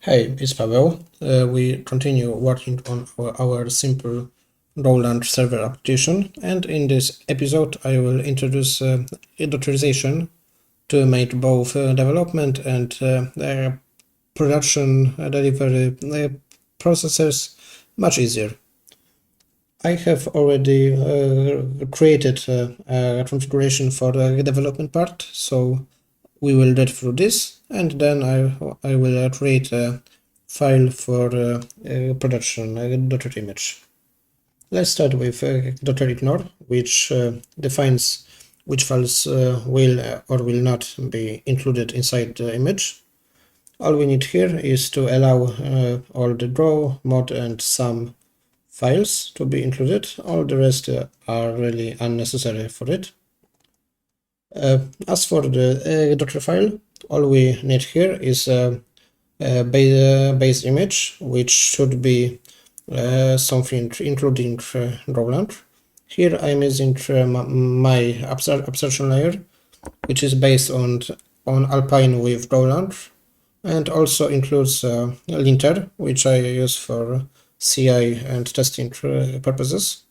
Hey, it's Pavel. We continue working on our simple Golang server application, and in this episode I will introduce authorization to make both development and production delivery processes much easier. I have already created a configuration for the development part, so we will get through this, and then I will create a file for production .image. Let's start with .ignore, which defines which files will or will not be included inside the image. All we need here is to allow all the draw, mod, and sum files to be included. All the rest are really unnecessary for it. As for the Docker file, all we need here is a base image, which should be something including Golang. Here I'm using my abstraction layer, which is based on Alpine with Golang, and also includes linter, which I use for CI and testing purposes.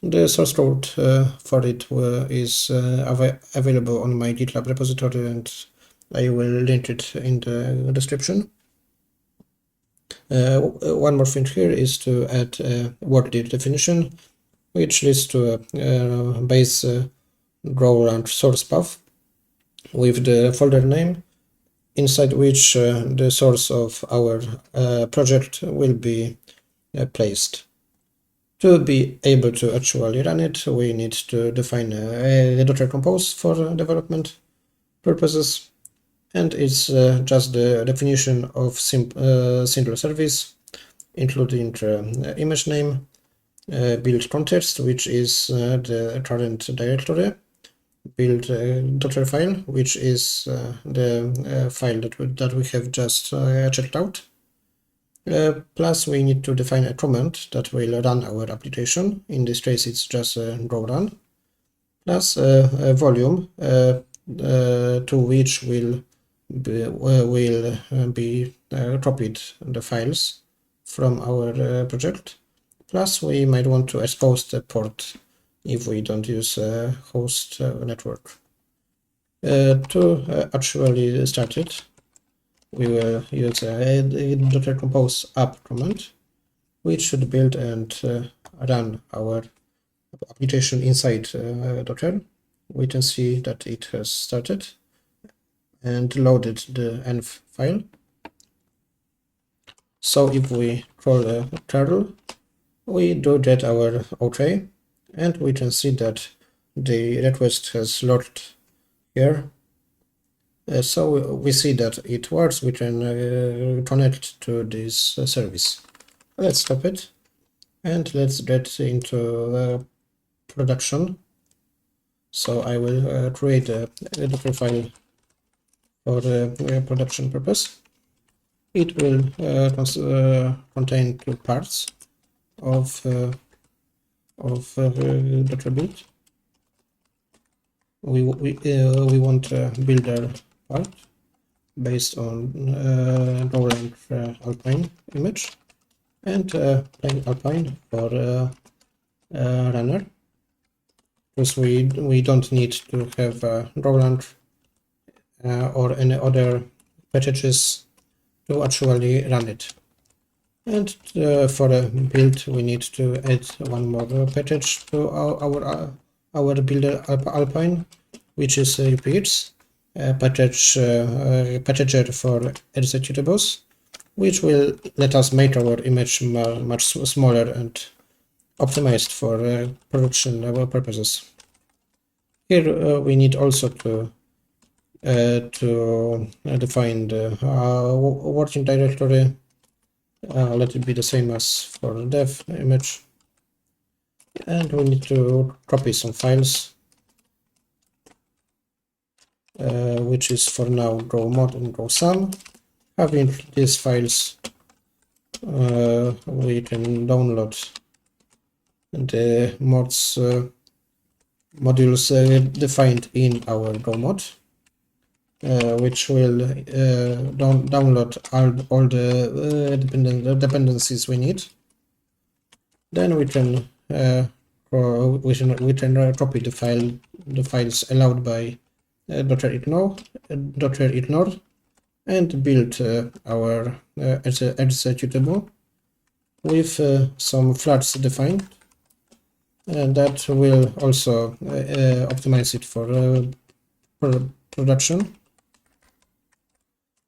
The source code for it is available on my GitLab repository, and I will link it in the description. One more thing here is to add a worded definition, which leads to a base Golang source path with the folder name, inside which the source of our project will be placed. To be able to actually run it, we need to define a Docker compose for development purposes, and it's just the definition of single service, including image name, build context, which is the current directory, build Docker file, which is the file that we have just checked out. Plus we need to define a command that will run our application. In this case it's just go run, plus a volume to which will be copied the files from our project. Plus we might want to expose the port if we don't use a host network. To actually start it, we will use a Docker compose app command, which should build and run our application inside Docker. We can see that it has started and loaded the env file. So if we call a curl, we do get our OK, and we can see that the request has logged here. So we see that it works. We can connect to this service. Let's stop it and let's get into production. So I will create a Docker file for the production purpose. It will contain two parts of Docker build. We want a builder part based on Golang Alpine image, and plain Alpine for runner, because we don't need to have Golang or any other packages to actually run it. And for a build we need to add one more package to our builder Alpine, which is UPX, packager for executables, which will let us make our image much smaller and optimized for production purposes. Here we need also to define the working directory. Let it be the same as for the dev image, and we need to copy some files, which is for now go mod and go sum. Having these files, we can download the modules defined in our go mod. which will download all the dependencies we need. Then we can copy the files allowed by .ignore and build our executable with some flags defined, and that will also optimize it for production.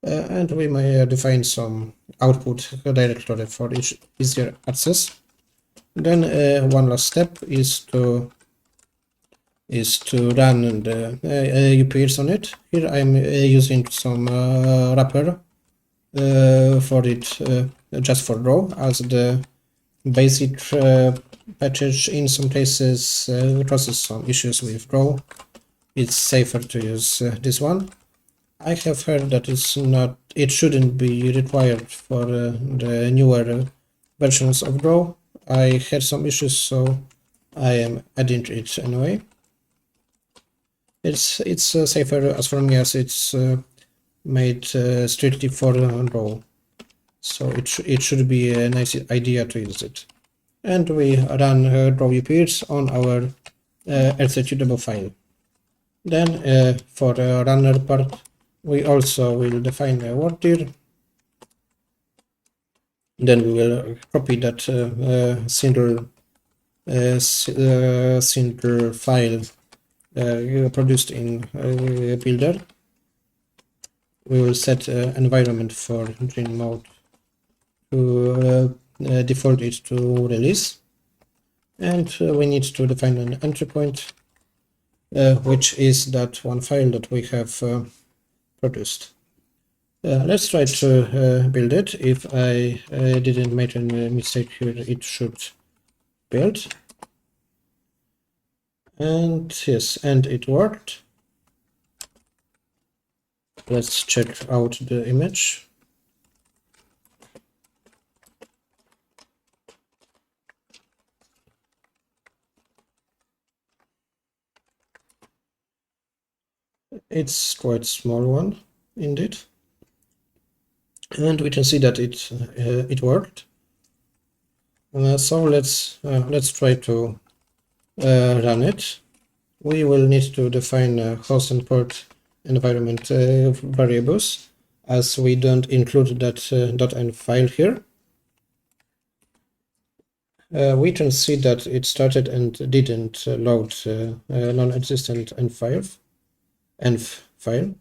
And we may define some output directory for each easier access. Then one last step is to run the UPS on it. Here I'm using some wrapper for it, just for Draw, as the basic package in some places causes some issues with Draw. It's safer to use this one. I have heard that it shouldn't be required for the newer versions of Draw. I had some issues, so I am adding it anyway. It's safer as for me, as it's made strictly for Draw, so it should be a nice idea to use it. And we run Draw UPS on our executable file. Then for the runner part, we also will define a workdir. Then we will copy that single file produced in builder. We will set environment for green mode to default it to release, and we need to define an entry point, which is that one file that we have produced. Let's try to build it. If I didn't make any mistake here, it should build. And yes, and it worked. Let's check out the image. It's quite a small one, indeed. And we can see that it worked. So let's try to run it. We will need to define host and port environment variables, as we don't include that .env file here. We can see that it started and didn't load non-existent env file.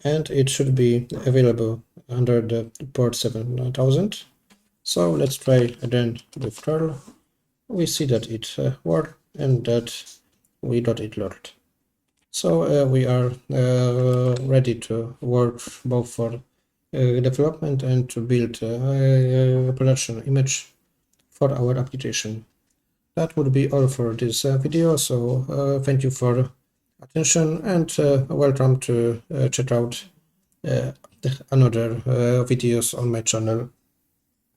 And it should be available under the port 7000. So let's try again with curl. We see that it worked and that we got it loaded. So we are ready to work both for development and to build a production image for our application. That would be all for this video. So thank you for attention, and welcome to check out another videos on my channel.